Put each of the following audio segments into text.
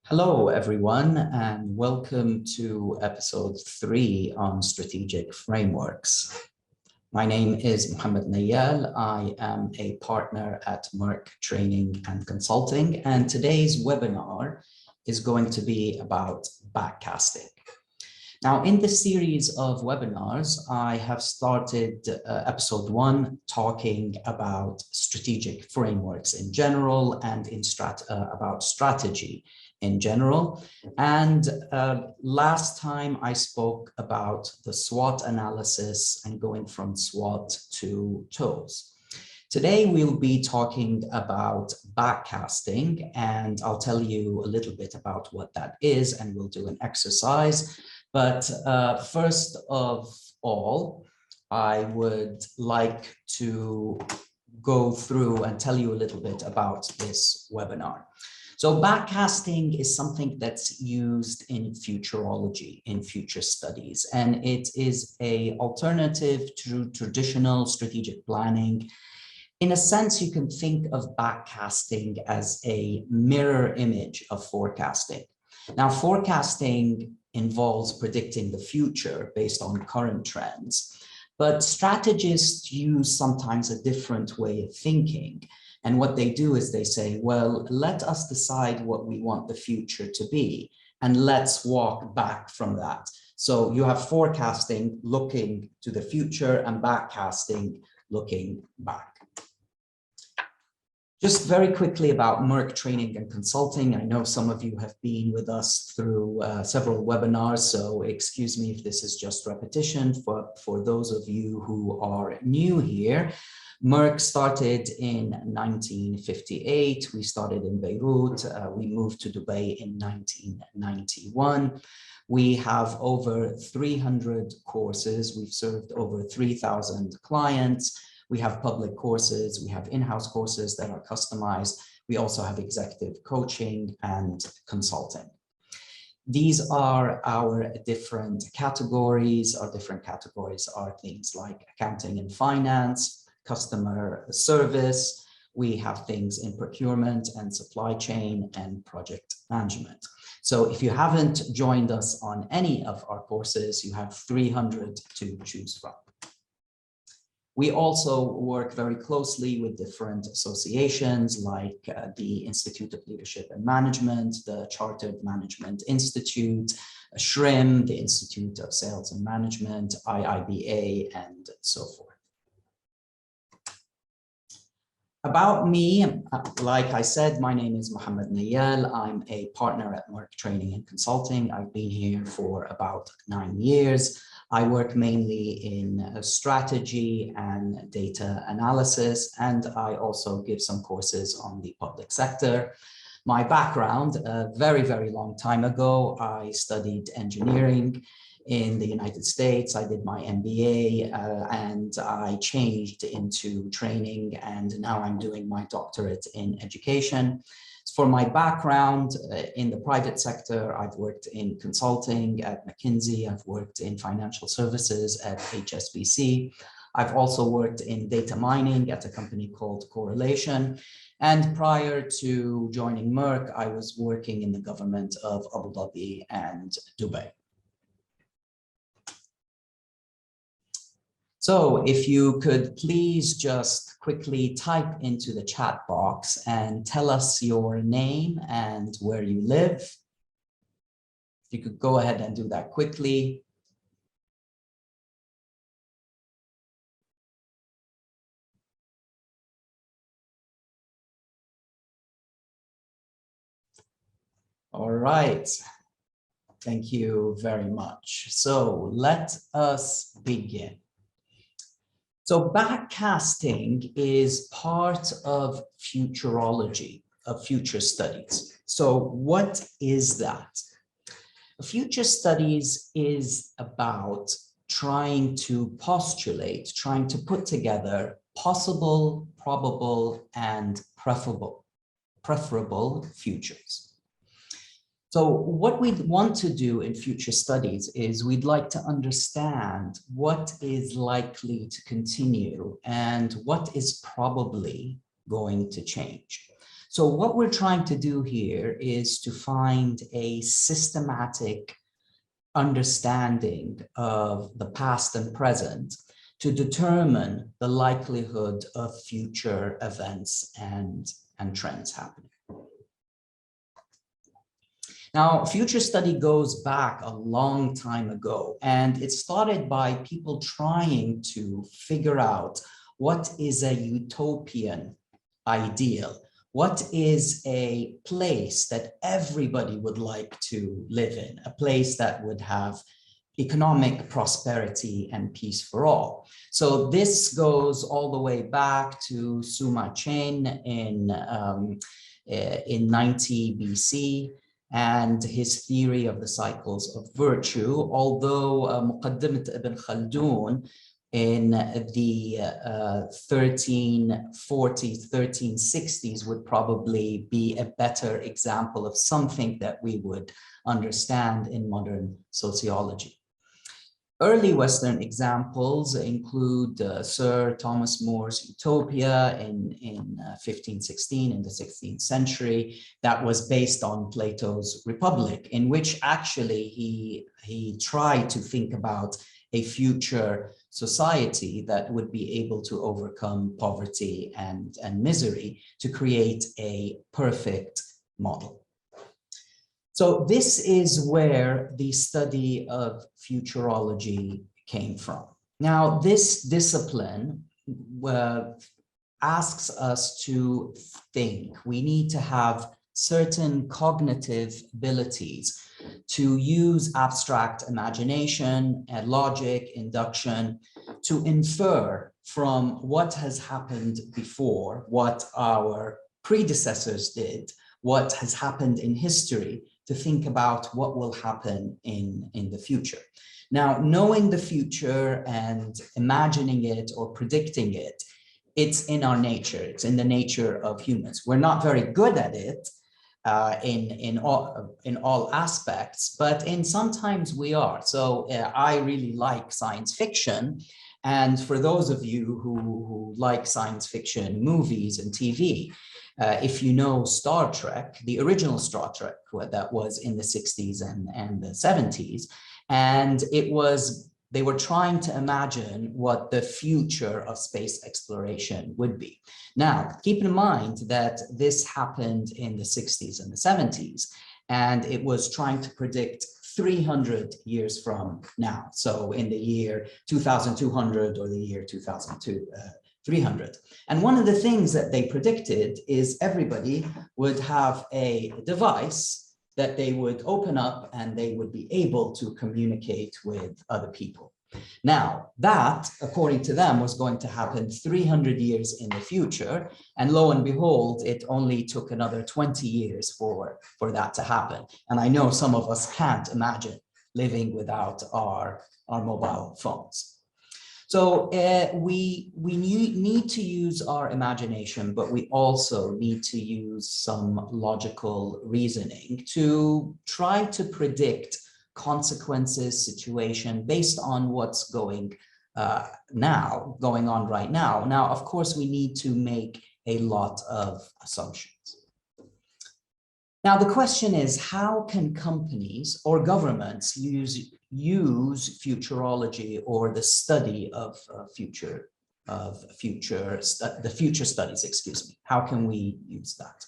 Hello, everyone, and welcome to episode 3 on strategic frameworks. My name is Mohammed Nayal. I am a partner at Meirc Training and Consulting, and today's webinar is going to be about backcasting. Now, in this series of webinars, I have started episode 1 talking about strategic frameworks in general and about strategy in general. And last time I spoke about the SWOT analysis and going from SWOT to TOES. Today, we'll be talking about backcasting, and I'll tell you a little bit about what that is, and we'll do an exercise. But first of all, I would like to go through and tell you a little bit about this webinar. So backcasting is something that's used in futurology, in future studies, and it is an alternative to traditional strategic planning. In a sense, you can think of backcasting as a mirror image of forecasting. Now, forecasting involves predicting the future based on current trends, but strategists use sometimes a different way of thinking. And what they do is they say, well, let us decide what we want the future to be, and let's walk back from that. So you have forecasting looking to the future and backcasting looking back. Just very quickly about Meirc Training and Consulting. I know some of you have been with us through several webinars, so excuse me if this is just repetition. For those of you who are new here, Meirc started in 1958. We started in Beirut. We moved to Dubai in 1991. We have over 300 courses. We've served over 3,000 clients. We have public courses, we have in-house courses that are customized. We also have executive coaching and consulting. These are our different categories. Our different categories are things like accounting and finance, customer service. We have things in procurement and supply chain and project management. So if you haven't joined us on any of our courses, you have 300 to choose from. We also work very closely with different associations like the Institute of Leadership and Management, the Chartered Management Institute, SHRM, the Institute of Sales and Management, IIBA, and so forth. About me, like I said, my name is Mohammed Nayal. I'm a partner at Meirc Training and Consulting. I've been here for about 9 years. I work mainly in strategy and data analysis, and I also give some courses on the public sector. My background, a very, very long time ago, I studied engineering in the United States. I did my MBA and I changed into training, and now I'm doing my doctorate in education. For my background in the private sector, I've worked in consulting at McKinsey. I've worked in financial services at HSBC. I've also worked in data mining at a company called Correlation. And prior to joining Meirc, I was working in the government of Abu Dhabi and Dubai. So if you could please just quickly type into the chat box and tell us your name and where you live. If you could go ahead and do that quickly. All right. Thank you very much. So let us begin. So backcasting is part of futurology, of future studies. So what is that? Future studies is about trying to postulate, trying to put together possible, probable, and preferable futures. So what we want to do in future studies is we'd like to understand what is likely to continue and what is probably going to change. So what we're trying to do here is to find a systematic understanding of the past and present to determine the likelihood of future events and trends happening. Now, future study goes back a long time ago, and it started by people trying to figure out what is a utopian ideal. What is a place that everybody would like to live in, a place that would have economic prosperity and peace for all? So this goes all the way back to Suma Chen in 90 BC and his theory of the cycles of virtue, although Muqaddimat Ibn Khaldun in the 1340s, 1360s would probably be a better example of something that we would understand in modern sociology. Early Western examples include Sir Thomas More's Utopia in 1516 in the 16th century. That was based on Plato's Republic, in which actually he tried to think about a future society that would be able to overcome poverty and misery to create a perfect model. So this is where the study of futurology came from. Now, this discipline asks us to think. We need to have certain cognitive abilities to use abstract imagination and logic, induction, to infer from what has happened before, what our predecessors did, what has happened in history, to think about what will happen in the future. Now, knowing the future and imagining it or predicting it, it's in our nature, it's in the nature of humans. We're not very good at it in all aspects, but sometimes we are. So I really like science fiction. And for those of you who like science fiction movies and TV, if you know Star Trek, the original Star Trek that was in the 60s and the 70s, and they were trying to imagine what the future of space exploration would be. Now, keep in mind that this happened in the 60s and the 70s, and it was trying to predict 300 years from now. So in the year 2200 or the year 2300. And one of the things that they predicted is everybody would have a device that they would open up and they would be able to communicate with other people. Now, that, according to them, was going to happen 300 years in the future. And lo and behold, it only took another 20 years for that to happen. And I know some of us can't imagine living without our mobile phones. So we need to use our imagination, but we also need to use some logical reasoning to try to predict consequences, situation based on what's going on right now. Now, of course, we need to make a lot of assumptions. Now, the question is, how can companies or governments use futurology or the study of the future studies, excuse me? How can we use that?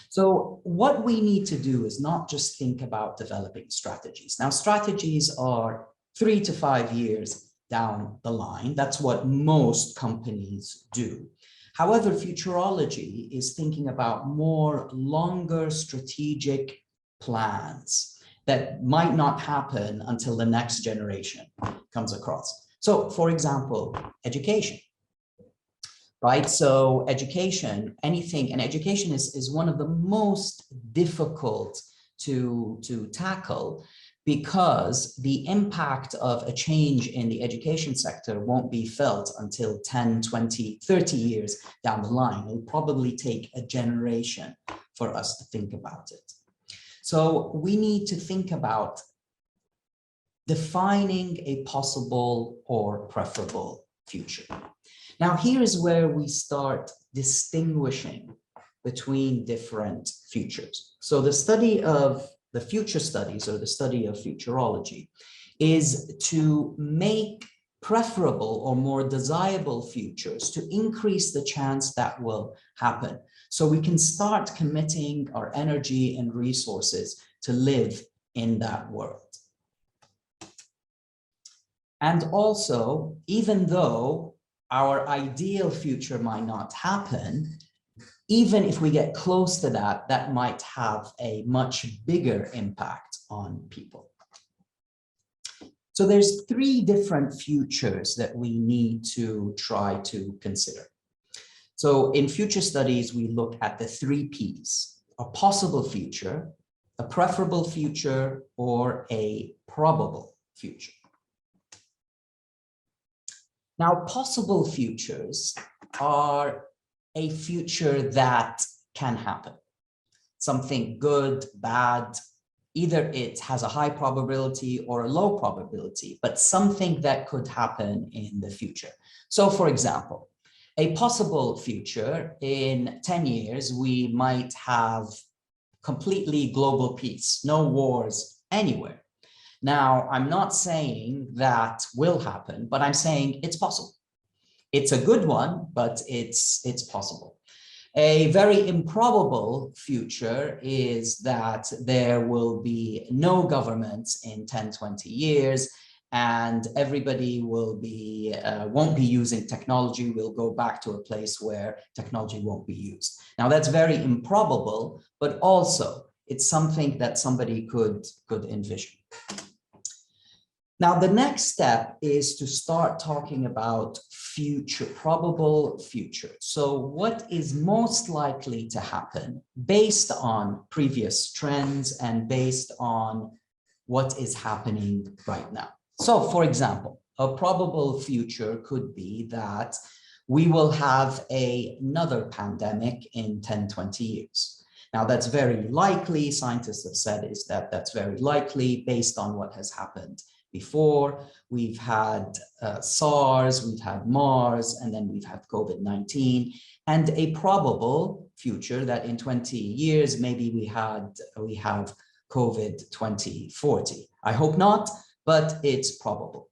So what we need to do is not just think about developing strategies. Now, strategies are 3 to 5 years down the line. That's what most companies do. However, futurology is thinking about more longer strategic plans that might not happen until the next generation comes across. So, for example, education. Right, so education, and education is one of the most difficult to tackle because the impact of a change in the education sector won't be felt until 10, 20, 30 years down the line. It'll probably take a generation for us to think about it. So we need to think about defining a possible or preferable future. Now, here is where we start distinguishing between different futures. So the study of the future studies, or the study of futurology, is to make preferable or more desirable futures to increase the chance that will happen. So we can start committing our energy and resources to live in that world. And also, even though our ideal future might not happen, even if we get close to that, that might have a much bigger impact on people. So there's 3 different futures that we need to try to consider. So in future studies, we look at the 3 Ps: a possible future, a preferable future, or a probable future. Now, possible futures are a future that can happen. Something good, bad, either it has a high probability or a low probability, but something that could happen in the future. So for example, a possible future, in 10 years, we might have completely global peace, no wars anywhere. Now, I'm not saying that will happen, but I'm saying it's possible. It's a good one, but it's possible. A very improbable future is that there will be no governments in 10, 20 years, and everybody will be, won't be using technology. We'll go back to a place where technology won't be used. Now, that's very improbable, but also it's something that somebody could envision. Now, the next step is to start talking about probable futures. So what is most likely to happen based on previous trends and based on what is happening right now? So for example, a probable future could be that we will have another pandemic in 10, 20 years. Now, that's very likely. Scientists have said that's very likely based on what has happened before. We've had SARS, we've had MARS, and then we've had COVID-19, and a probable future that in 20 years, maybe we have COVID 2040. I hope not, but it's probable.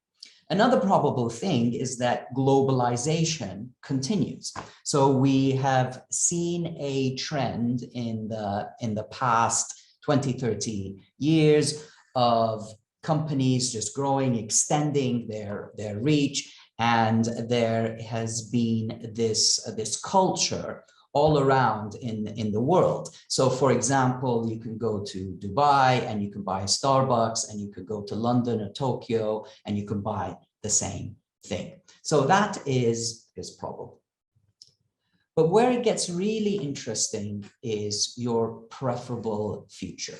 Another probable thing is that globalization continues. So we have seen a trend in the past 20, 30 years of companies just growing, extending their reach, and there has been this culture all around in the world. So for example, you can go to Dubai and you can buy Starbucks, and you could go to London or Tokyo and you can buy the same thing. So that is probable. But where it gets really interesting is your preferable future.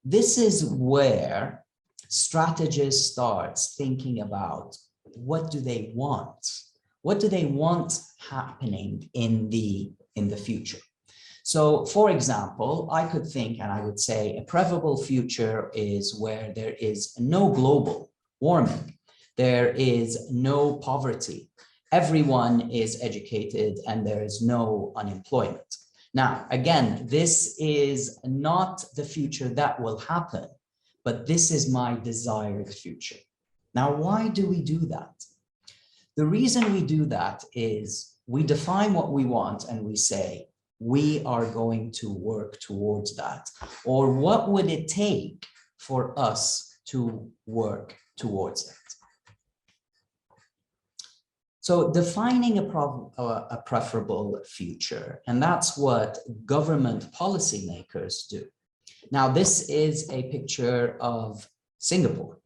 This is where strategist starts thinking about what do they want? What do they want happening in the future? So for example, I could think and I would say a preferable future is where there is no global warming, there is no poverty, everyone is educated, and there is no unemployment. Now, again, this is not the future that will happen, but this is my desired future. Now, why do we do that? The reason we do that is we define what we want and we say, we are going to work towards that. Or what would it take for us to work towards that? So defining a preferable future, and that's what government policymakers do. Now, this is a picture of Singapore,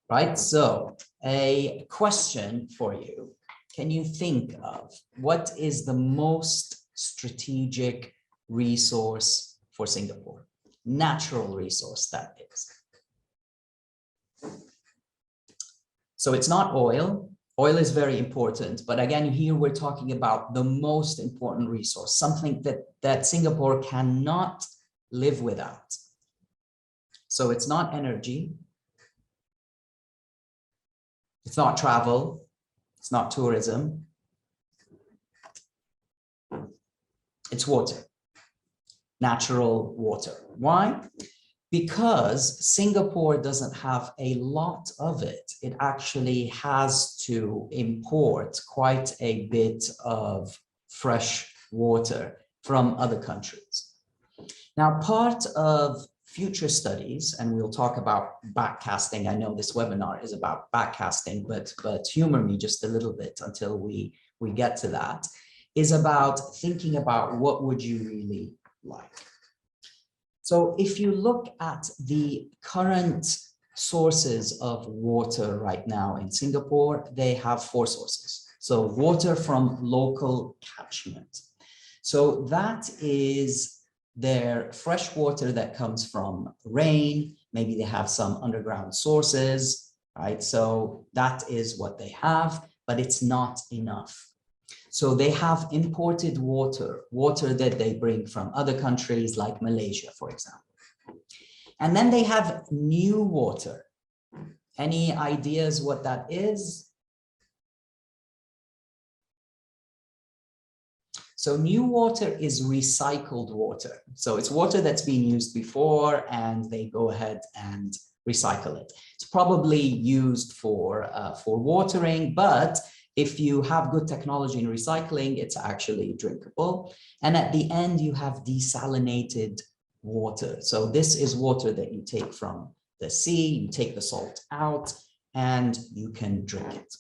right? So a question for you. Can you think of what is the most strategic resource for Singapore? Natural resource, that is. So it's not oil. Oil is very important, but again, here we're talking about the most important resource, something that Singapore cannot live without. So it's not energy, it's not travel, it's not tourism. It's water, natural water. Why? Because Singapore doesn't have a lot of it. It actually has to import quite a bit of fresh water from other countries. Now, part of future studies, and we'll talk about backcasting. I know this webinar is about backcasting, but humor me just a little bit until we get to that, is about thinking about what would you really like. So if you look at the current sources of water right now in Singapore, they have 4 sources. So water from local catchment. So that is their fresh water that comes from rain. Maybe they have some underground sources, right? So that is what they have, but it's not enough. So they have imported water that they bring from other countries like Malaysia, for example. And then they have new water. Any ideas what that is? So new water is recycled water. So it's water that's been used before and they go ahead and recycle it. It's probably used for watering, but if you have good technology in recycling, it's actually drinkable. And at the end, you have desalinated water. So this is water that you take from the sea, you take the salt out, and you can drink it.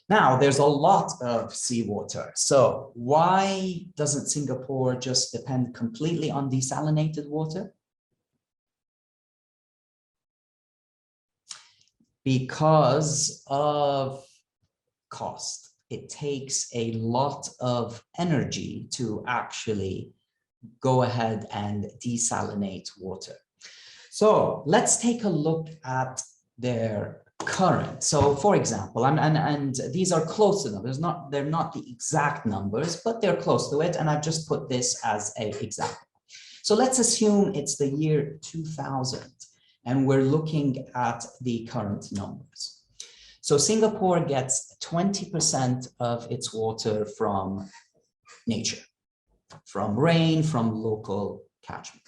Now, there's a lot of seawater. So why doesn't Singapore just depend completely on desalinated water? Because of cost. It takes a lot of energy to actually go ahead and desalinate water. So let's take a look at their current. So for example, and these are close enough. They're not the exact numbers, but they're close to it. And I've just put this as an example. So let's assume it's the year 2000 and we're looking at the current numbers. So Singapore gets 20% of its water from nature, from rain, from local catchment.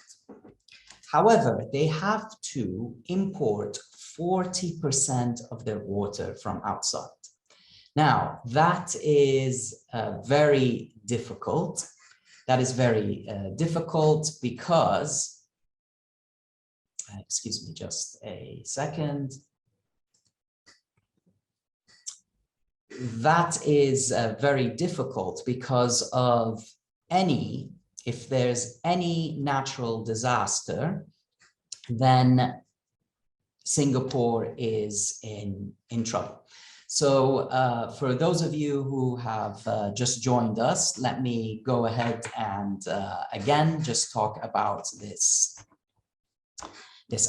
However, they have to import 40% of their water from outside. Now, that is very difficult. That is very difficult because, excuse me just a second. That is very difficult because of if there's any natural disaster, then Singapore is in trouble. So for those of you who have just joined us, let me go ahead and again, just talk about this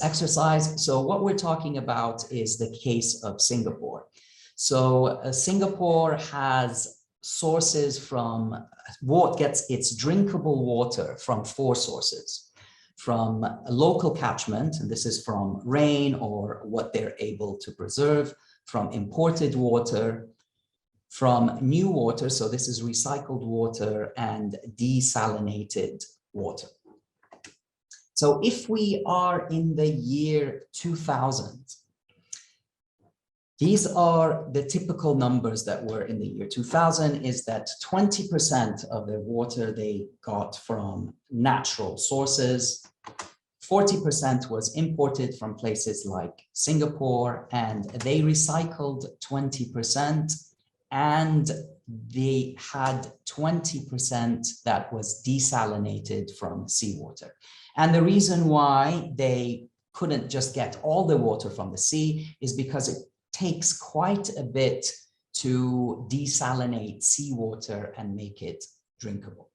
exercise. So what we're talking about is the case of Singapore. So Singapore has sources from what gets its drinkable water from 4 sources. From a local catchment, and this is from rain or what they're able to preserve, from imported water, from new water, so this is recycled water, and desalinated water. So if we are in the year 2000, these are the typical numbers that were in the year 2000, is that 20% of their water they got from natural sources, 40% was imported from places like Singapore, and they recycled 20%, and they had 20% that was desalinated from seawater. And the reason why they couldn't just get all the water from the sea is because it takes quite a bit to desalinate seawater and make it drinkable.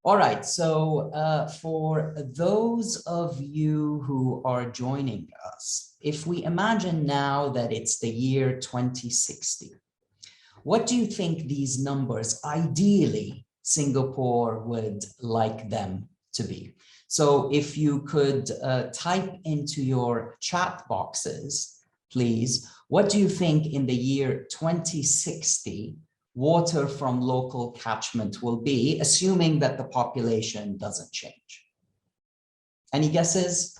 All right, so for those of you who are joining us, if we imagine now that it's the year 2060, what do you think these numbers, ideally, Singapore would like them to be? So if you could type into your chat boxes, please, what do you think in the year 2060 water from local catchment will be, assuming that the population doesn't change? Any guesses?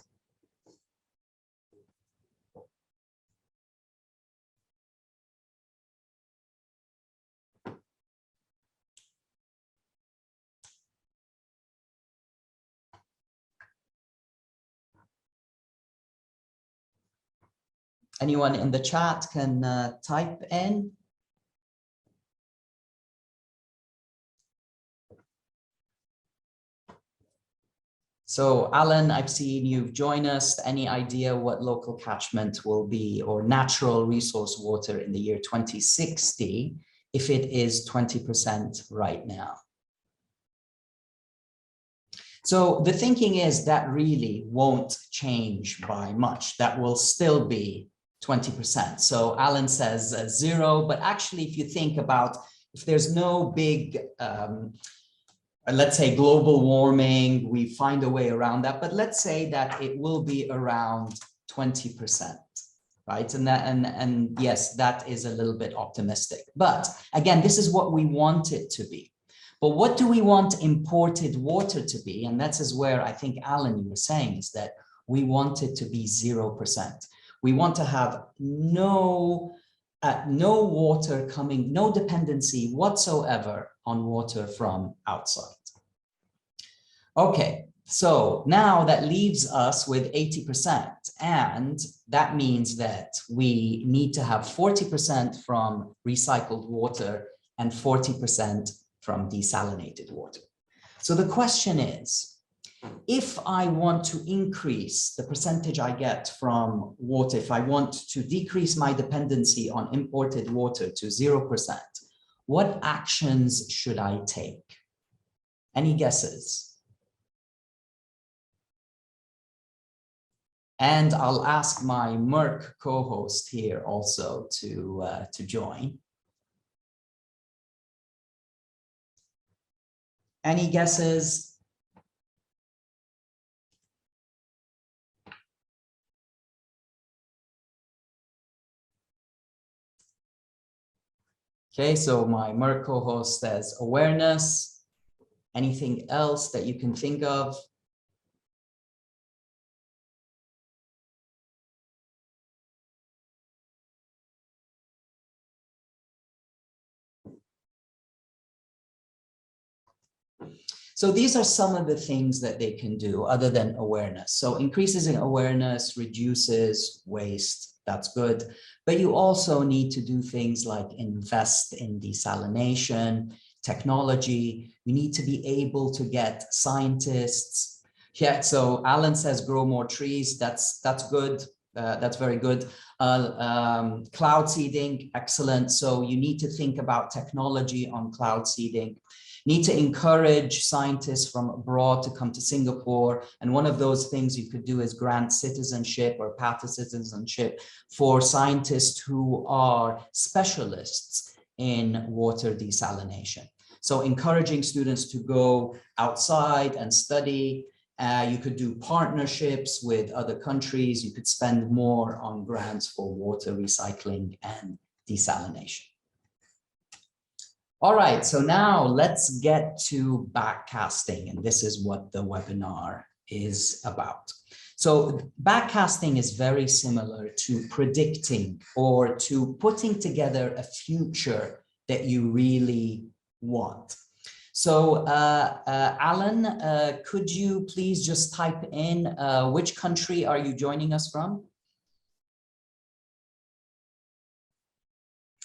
Anyone in the chat can type in. So Alan, I've seen you've joined us. Any idea what local catchment will be, or natural resource water in the year 2060, if it is 20% right now? So the thinking is that really won't change by much. That will still be 20%. So Alan says 0, but actually if you think about, if there's no big, let's say global warming, we find a way around that, but let's say that it will be around 20%, right? And yes, that is a little bit optimistic, but again, this is what we want it to be. But what do we want imported water to be? And that's is where I think, Alan, you were saying, is that we want it to be 0%. We want to have no water coming, no dependency whatsoever on water from outside. Okay, so now that leaves us with 80%, and that means that we need to have 40% from recycled water and 40% from desalinated water. So the question is, if I want to increase the percentage I get from water, if I want to decrease my dependency on imported water to 0%, what actions should I take? Any guesses? And I'll ask my Meirc co-host here also to join. Any guesses? Okay, so my Meirc co-host says awareness. Anything else that you can think of? So these are some of the things that they can do other than awareness. So increases in awareness reduces waste. That's good. But you also need to do things like invest in desalination, technology. You need to be able to get scientists. Yeah, so Alan says grow more trees. That's good. That's very good. Cloud seeding, excellent. So you need to think about technology on cloud seeding. Need to encourage scientists from abroad to come to Singapore. And one of those things you could do is grant citizenship or path to citizenship for scientists who are specialists in water desalination. So encouraging students to go outside and study. You could do partnerships with other countries. You could spend more on grants for water recycling and desalination. All right, so now let's get to backcasting, and this is what the webinar is about. So backcasting is very similar to predicting or to putting together a future that you really want. So Alan, could you please just type in which country are you joining us from?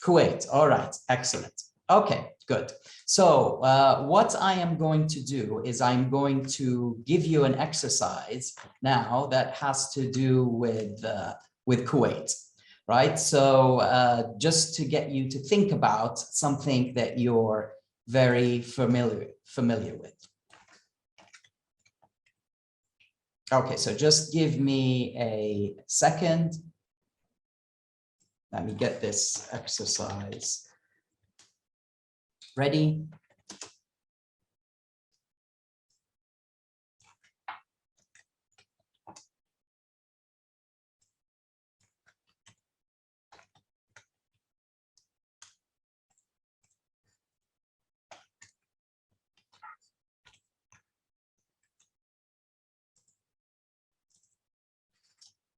Kuwait. All right, excellent. Okay, good. So what I am going to do is I'm going to give you an exercise now that has to do with Kuwait, right? So just to get you to think about something that you're very familiar with. Okay, so just give me a second. Let me get this exercise ready.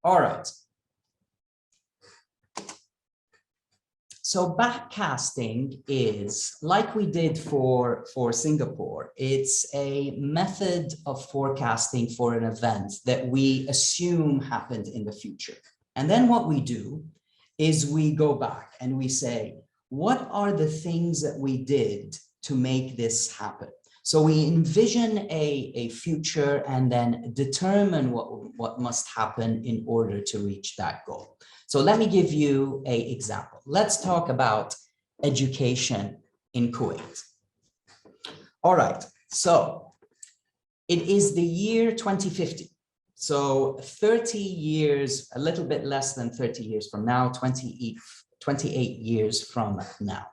All right. So backcasting is, like we did for Singapore, it's a method of forecasting for an event that we assume happened in the future. And then what we do is we go back and we say, what are the things that we did to make this happen? So we envision a future and then determine what must happen in order to reach that goal. So let me give you an example. Let's talk about education in Kuwait. All right, so it is the year 2050. So 30 years, a little bit less than 30 years from now, 28 years from now.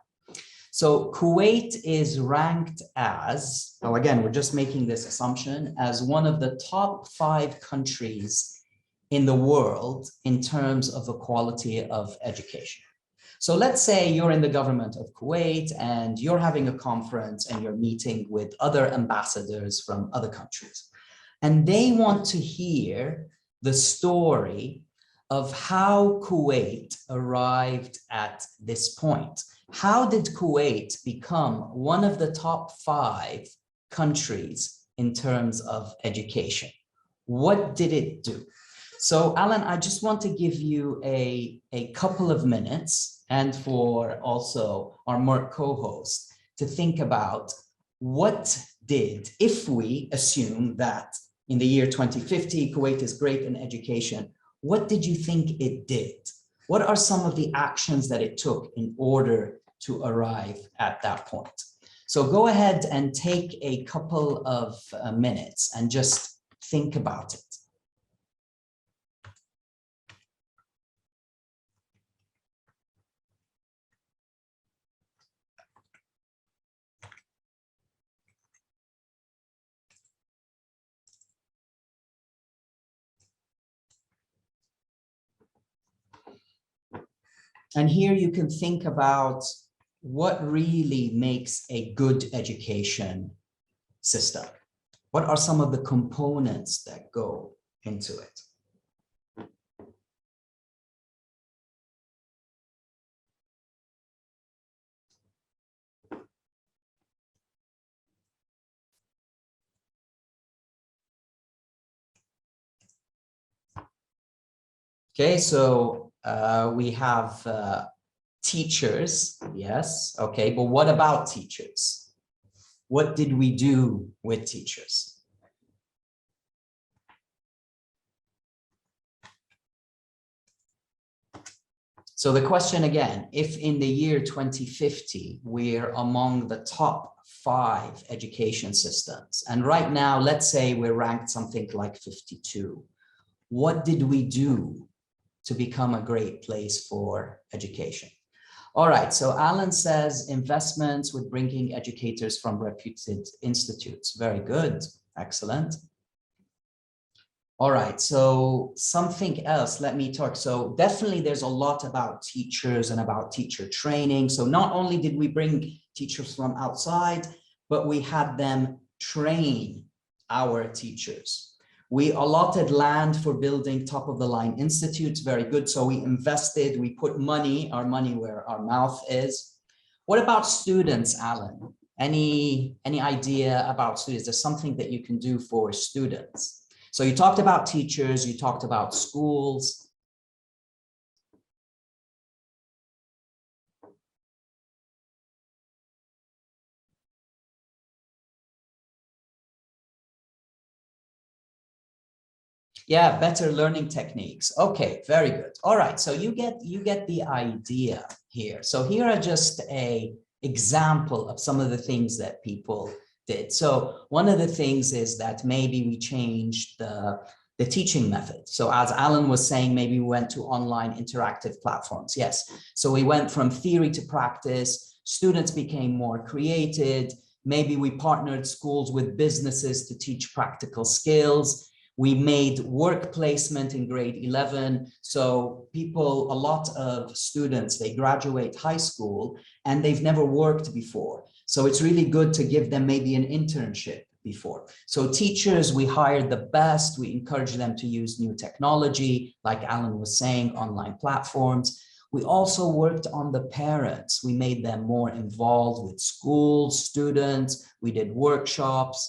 So Kuwait is ranked as, oh, again, we're just making this assumption, as one of the top 5 countries in the world in terms of the quality of education. So let's say you're in the government of Kuwait and you're having a conference and you're meeting with other ambassadors from other countries. And they want to hear the story of how Kuwait arrived at this point. How did Kuwait become one of the top 5 countries in terms of education? What did it do? So Alan, I just want to give you a couple of minutes, and for also our Meirc co-host to think about what did, if we assume that in the year 2050, Kuwait is great in education, what did you think it did? What are some of the actions that it took in order to arrive at that point? So go ahead and take a couple of minutes and just think about it. And here you can think about what really makes a good education system. What are some of the components that go into it? Okay, so we have teachers, yes, okay, but what about teachers? What did we do with teachers? So the question again, if in the year 2050, we're among the top 5 education systems, and right now, let's say we're ranked something like 52, what did we do to become a great place for education? All right, so Alan says investments with bringing educators from reputed institutes. Very good, excellent. All right, so something else, let me talk. So definitely there's a lot about teachers and about teacher training. So not only did we bring teachers from outside, but we had them train our teachers. We allotted land for building top of the line institutes, very good. So we invested, we put money, our money where our mouth is. What about students, Alan? Any idea about students? There's something that you can do for students. So you talked about teachers, you talked about schools. Yeah, better learning techniques. Okay, very good. All right, so you get the idea here. So here are just an example of some of the things that people did. So one of the things is that maybe we changed the teaching method. So as Alan was saying, maybe we went to online interactive platforms. Yes, so we went from theory to practice. Students became more creative. Maybe we partnered schools with businesses to teach practical skills. We made work placement in grade 11. So people, a lot of students, they graduate high school and they've never worked before. So it's really good to give them maybe an internship before. So teachers, we hired the best. We encouraged them to use new technology, like Alan was saying, online platforms. We also worked on the parents. We made them more involved with schools, students. We did workshops,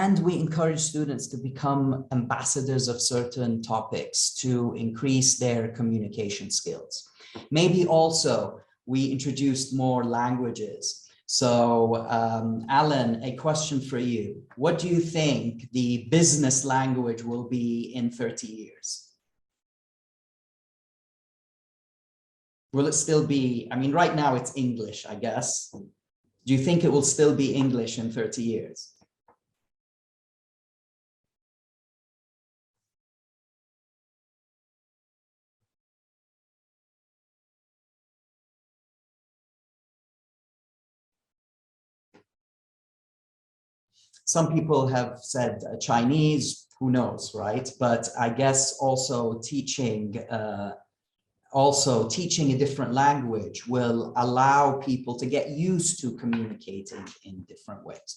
and we encouraged students to become ambassadors of certain topics to increase their communication skills. Maybe also we introduced more languages. So Alan, a question for you. What do you think the business language will be in 30 years? Will it still be, I mean, right now it's English, I guess. Do you think it will still be English in 30 years? Some people have said Chinese, who knows, right? But I guess also teaching a different language will allow people to get used to communicating in different ways.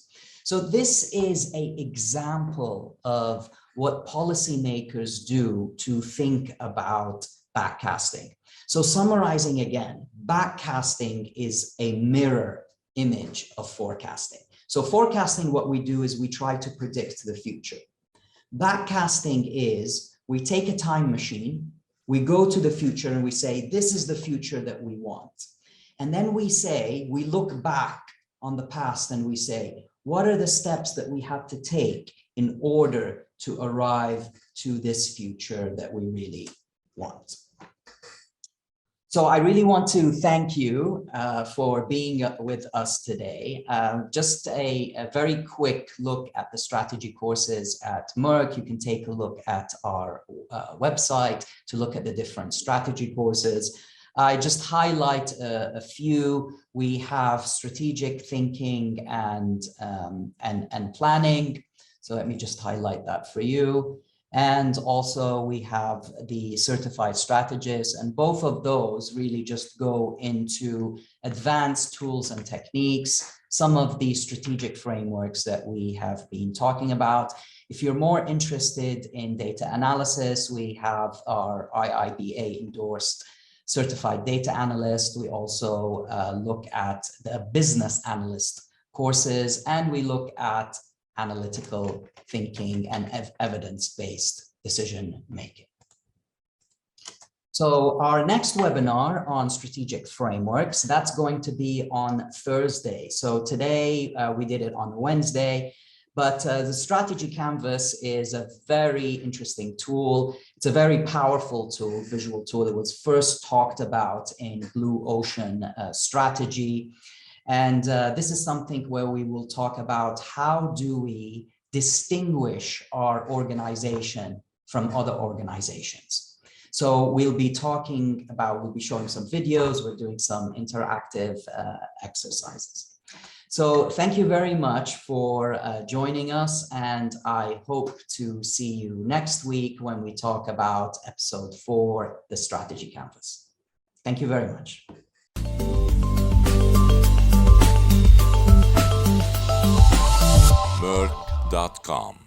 So this is an example of what policymakers do to think about backcasting. So summarizing again, backcasting is a mirror image of forecasting. So forecasting, what we do is we try to predict the future. Backcasting is we take a time machine, we go to the future and we say, this is the future that we want. And then we say, we look back on the past and we say, what are the steps that we have to take in order to arrive to this future that we really want? So I really want to thank you for being with us today. Just a very quick look at the strategy courses at Meirc. You can take a look at our website to look at the different strategy courses. I just highlight a few. We have strategic thinking and planning. So let me just highlight that for you. And also we have the certified strategists, and both of those really just go into advanced tools and techniques, some of the strategic frameworks that we have been talking about. If you're more interested in data analysis, we have our IIBA endorsed certified data analyst. We also look at the business analyst courses, and we look at analytical thinking and evidence-based decision making. So our next webinar on strategic frameworks, that's going to be on Thursday. So today we did it on Wednesday, but the strategy canvas is a very interesting tool. It's a very powerful tool, visual tool. It was first talked about in Blue Ocean strategy. And this is something where we will talk about how do we distinguish our organization from other organizations. So we'll be talking about, we'll be showing some videos, we're doing some interactive exercises. So thank you very much for joining us, and I hope to see you next week when we talk about episode 4, the strategy canvas. Thank you very much. Meirc.com